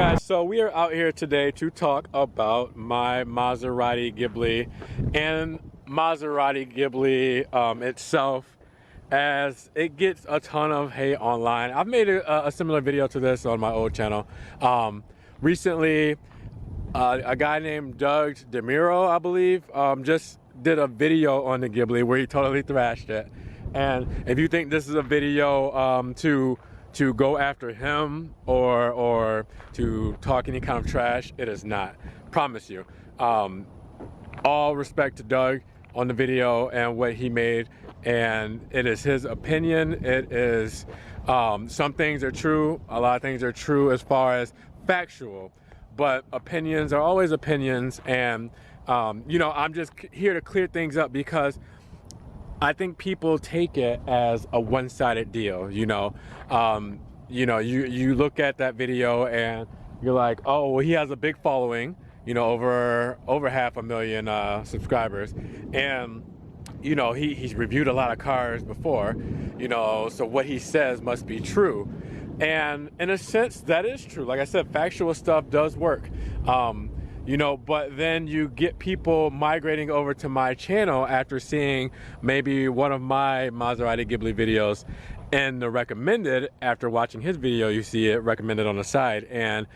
guys, so we are out here today to talk about my Maserati Ghibli and Maserati Ghibli itself, as it gets a ton of hate online. I've made a similar video to this on my old channel. Recently, a guy named Doug DeMuro, I believe, just did a video on the Ghibli where he totally thrashed it. And if you think this is a video to go after him or to talk any kind of trash, it is not. Promise you. All respect to Doug on the video and what he made, and it is his opinion. It is some things are true, a lot of things are true as far as factual, but opinions are always opinions. And you know, I'm just here to clear things up because I think people take it as a one-sided deal. You look at that video and you're like, oh, well, he has a big following, you know, over 500,000 subscribers, and you know, he's reviewed a lot of cars before, you know, so what he says must be true. And in a sense, that is true. Like I said, factual stuff does work. You know, but then you get people migrating over to my channel after seeing maybe one of my Maserati Ghibli videos and the recommended. After watching his video, you see it recommended on the side, and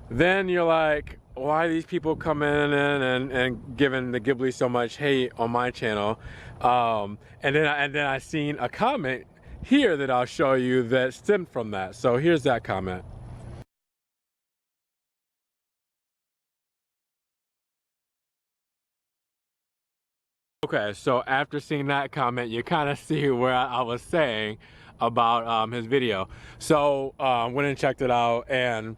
then you're like, why are these people coming in and giving the Ghibli so much hate on my channel? And then I seen a comment here that I'll show you that stemmed from that. So here's that comment. Okay, so after seeing that comment, you kind of see where I was saying about his video. So went and checked it out, and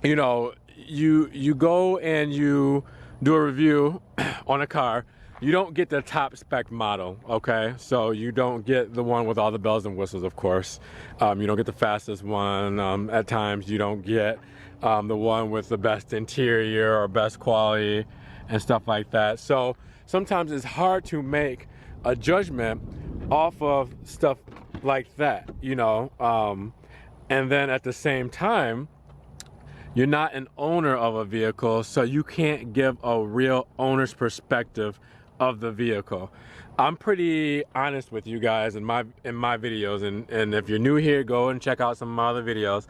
you know, you go and you do a review on a car. You don't get the top spec model, okay? So you don't get the one with all the bells and whistles, of course. You don't get the fastest one. At times you don't get the one with the best interior or best quality and stuff like that. So sometimes it's hard to make a judgment off of stuff like that, you know? And then at the same time, you're not an owner of a vehicle, so you can't give a real owner's perspective of the vehicle. I'm pretty honest with you guys in my videos, and if you're new here, go and check out some of my other videos.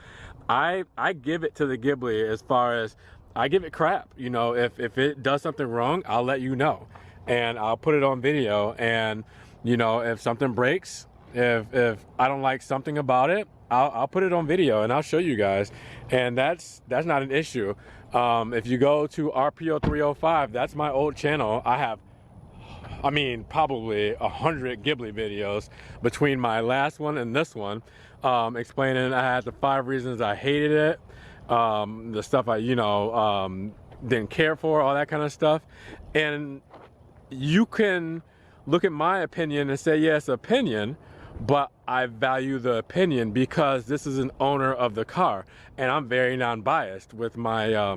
I give it to the Ghibli as far as I give it crap. You know, if it does something wrong, I'll let you know, and I'll put it on video. And you know, if something breaks, if I don't like something about it, I'll put it on video and I'll show you guys, and that's not an issue. If you go to RPO 305, that's my old channel. I have, I mean, probably 100 Ghibli videos between my last one and this one, explaining I had the 5 reasons I hated it, the stuff I, you know, didn't care for, all that kind of stuff. And you can look at my opinion and say, yes, opinion, but I value the opinion because this is an owner of the car, and I'm very non-biased with my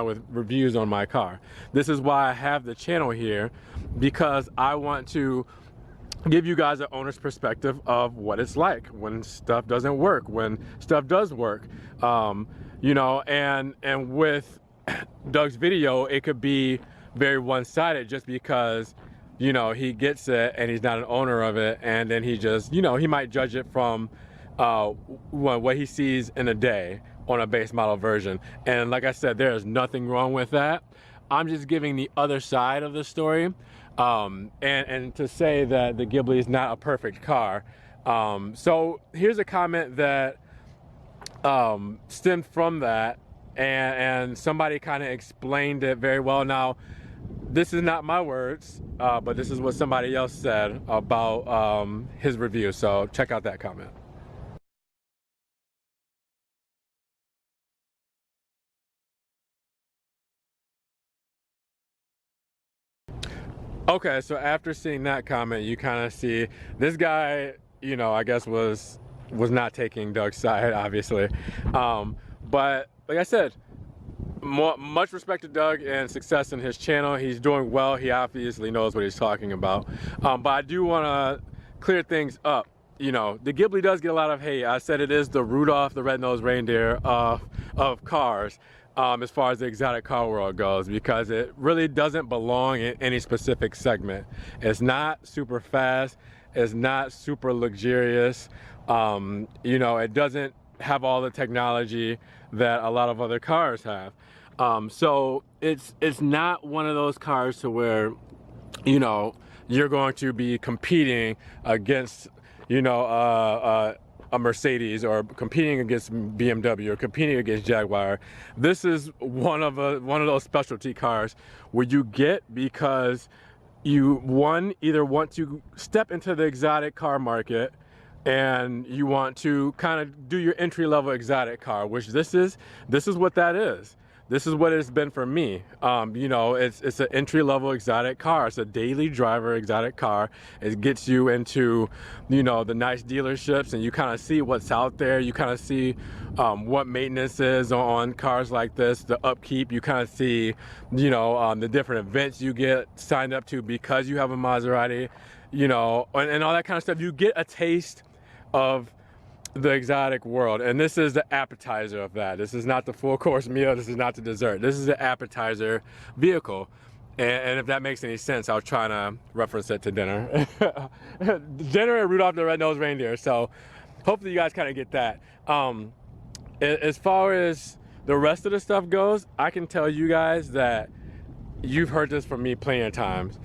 with reviews on my car. This is why I have the channel here, because I want to give you guys an owner's perspective of what it's like when stuff doesn't work, when stuff does work. You know, and with Doug's video, it could be very one-sided just because, you know, he gets it and he's not an owner of it, and then he just, you know, he might judge it from what he sees in a day on a base model version. And like I said, there is nothing wrong with that. I'm just giving the other side of the story, and to say that the Ghibli is not a perfect car. So here's a comment that stemmed from that, and somebody kind of explained it very well. Now, this is not my words, but this is what somebody else said about his review. So check out that comment. Okay, so after seeing that comment, you kind of see this guy, you know, I guess was not taking Doug's side, obviously. But like I said, much respect to Doug and success in his channel. He's doing well. He obviously knows what he's talking about. But I do want to clear things up. you know, the Ghibli does get a lot of hate. I said it is the Rudolph the Red-Nosed Reindeer of cars, as far as the exotic car world goes, because it really doesn't belong in any specific segment. It's not super fast, it's not super luxurious, you know, it doesn't have all the technology that a lot of other cars have. So it's not one of those cars to where, you know, you're going to be competing against, you know, a Mercedes, or competing against BMW, or competing against Jaguar. This is one of those specialty cars where you get because you, either want to step into the exotic car market, and you want to kind of do your entry-level exotic car, which this is what that is. This is what it's been for me. You know, it's an entry-level exotic car. It's a daily driver exotic car. It gets you into, you know, the nice dealerships, and you kind of see what's out there. You kind of see what maintenance is on cars like this, the upkeep. You kind of see, you know, the different events you get signed up to because you have a Maserati, you know, and all that kind of stuff. You get a taste of the exotic world, and this is the appetizer of that. This is not the full course meal. This is not the dessert. This is the appetizer vehicle. And if that makes any sense, I was trying to reference it to dinner. Dinner and Rudolph the Red-Nosed Reindeer. So hopefully you guys kind of get that. As far as the rest of the stuff goes, I can tell you guys that you've heard this from me plenty of times.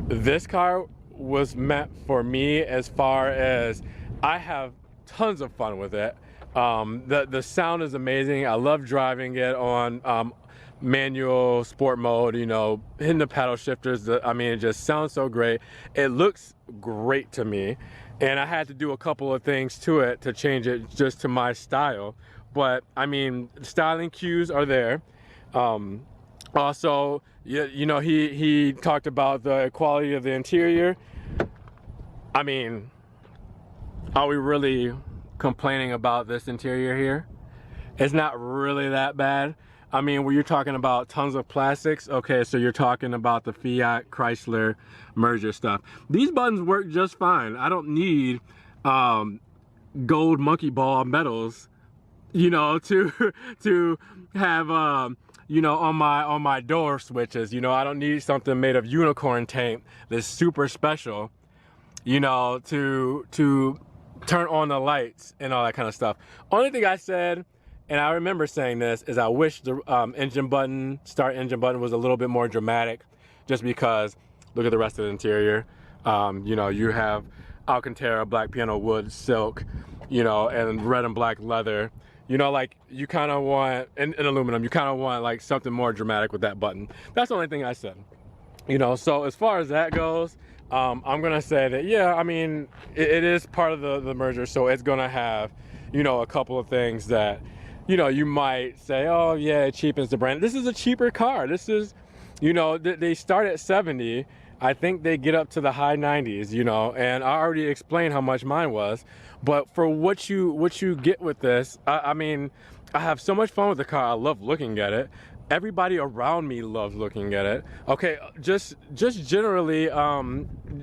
This car was meant for me, as far as I have tons of fun with it. The sound is amazing. I love driving it on manual sport mode, you know, hitting the paddle shifters. I mean, it just sounds so great. It looks great to me, and I had to do a couple of things to it to change it just to my style. But I mean, styling cues are there. Also, you know, he talked about the quality of the interior. I mean, are we really complaining about this interior here? It's not really that bad. I mean, when you're talking about tons of plastics, okay, so you're talking about the Fiat Chrysler merger stuff. These buttons work just fine. I don't need gold monkey ball metals, you know, to have you know, on my door switches. You know, I don't need something made of unicorn tape that's super special, you know, to turn on the lights and all that kind of stuff. Only thing I said, and I remember saying this, is I wish the engine button, start engine button, was a little bit more dramatic, just because look at the rest of the interior. You know, you have Alcantara, black piano wood, silk, you know, and red and black leather. You know, like, you kind of want, and aluminum, you kind of want like something more dramatic with that button. That's the only thing I said. You know, so as far as that goes, I'm gonna say that, yeah, I mean, it is part of the merger, so it's gonna have, you know, a couple of things that, you know, you might say, oh yeah, it cheapens the brand. This is a cheaper car. This is, you know, they start at 70. I think they get up to the high 90s, you know, and I already explained how much mine was. But for what you get with this, I mean, I have so much fun with the car. I love looking at it. Everybody around me loves looking at it. Okay, just generally,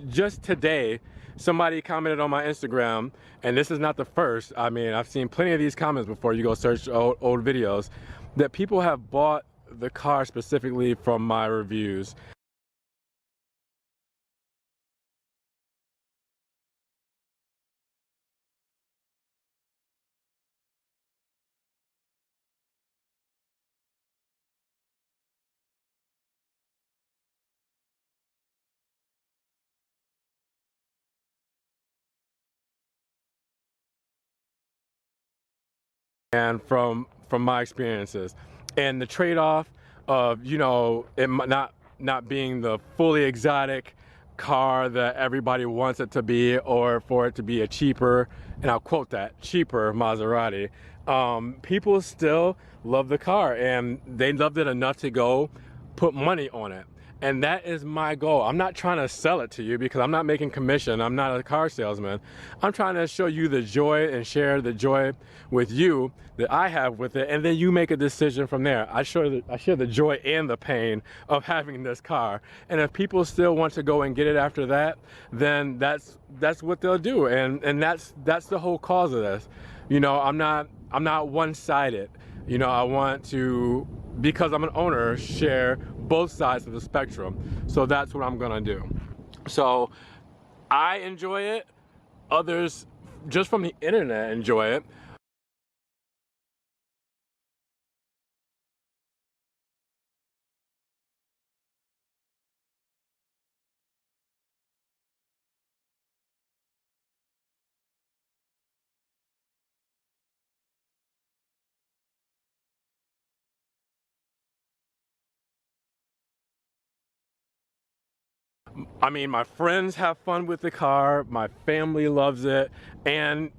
just today, somebody commented on my Instagram, and this is not the first. I mean, I've seen plenty of these comments before. You go search old videos, that people have bought the car specifically from my reviews. And from my experiences, and the trade-off of, you know, it not being the fully exotic car that everybody wants it to be, or for it to be a cheaper, and I'll quote that, cheaper Maserati, people still love the car, and they loved it enough to go put money on it. And that is my goal. I'm not trying to sell it to you because I'm not making commission. I'm not a car salesman. I'm trying to show you the joy and share the joy with you that I have with it, and then you make a decision from there. I share the joy and the pain of having this car. And if people still want to go and get it after that, then that's what they'll do. And that's the whole cause of this. You know, I'm not one-sided. You know, I want to, because I'm an owner, share both sides of the spectrum. So that's what I'm gonna do. So I enjoy it. Others just from the internet enjoy it. I mean, my friends have fun with the car, my family loves it, and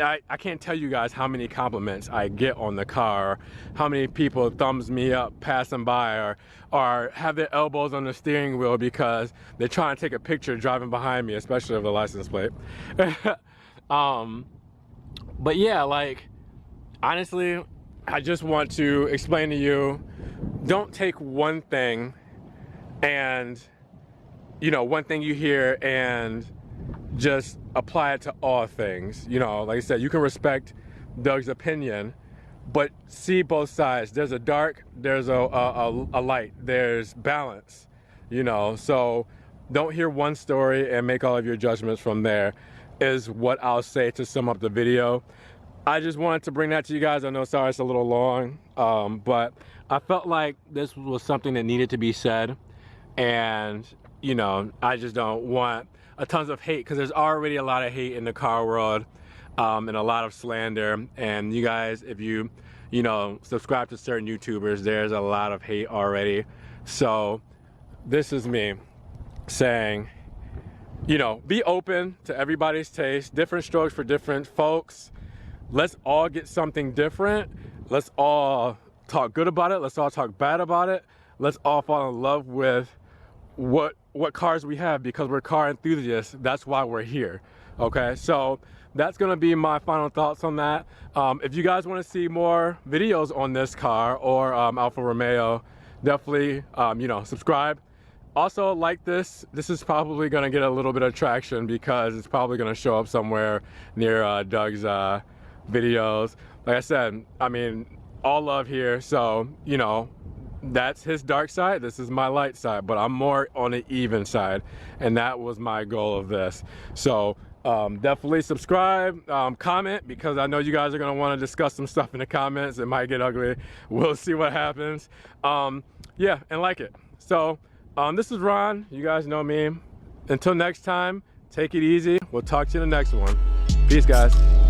I can't tell you guys how many compliments I get on the car, how many people thumbs me up passing by, or have their elbows on the steering wheel because they're trying to take a picture driving behind me, especially of the license plate. But yeah, like, honestly, I just want to explain to you, don't take one thing and, you know, one thing you hear and just apply it to all things. You know, like I said, you can respect Doug's opinion, but see both sides. There's a dark, there's a light, there's balance, you know. So don't hear one story and make all of your judgments from there, is what I'll say to sum up the video. I just wanted to bring that to you guys. I know, sorry, it's a little long, but I felt like this was something that needed to be said. And you know, I just don't want a tons of hate, because there's already a lot of hate in the car world, and a lot of slander. And you guys, if you know, subscribe to certain YouTubers, there's a lot of hate already. So this is me saying, you know, be open to everybody's taste, different strokes for different folks. Let's all get something different. Let's all talk good about it. Let's all talk bad about it. Let's all fall in love with what cars we have, because we're car enthusiasts. That's why we're here. Okay, so that's gonna be my final thoughts on that. If you guys want to see more videos on this car or Alfa Romeo, definitely you know, subscribe. Also, like this is probably gonna get a little bit of traction because it's probably gonna show up somewhere near Doug's videos. Like I said, I mean, all love here. So, you know, that's his dark side, this is my light side, but I'm more on the even side, and that was my goal of this. So definitely subscribe, comment, because I know you guys are going to want to discuss some stuff in the comments. It might get ugly, we'll see what happens. Yeah, and like it. So this is Ron, you guys know me. Until next time, take it easy. We'll talk to you in the next one. Peace, guys.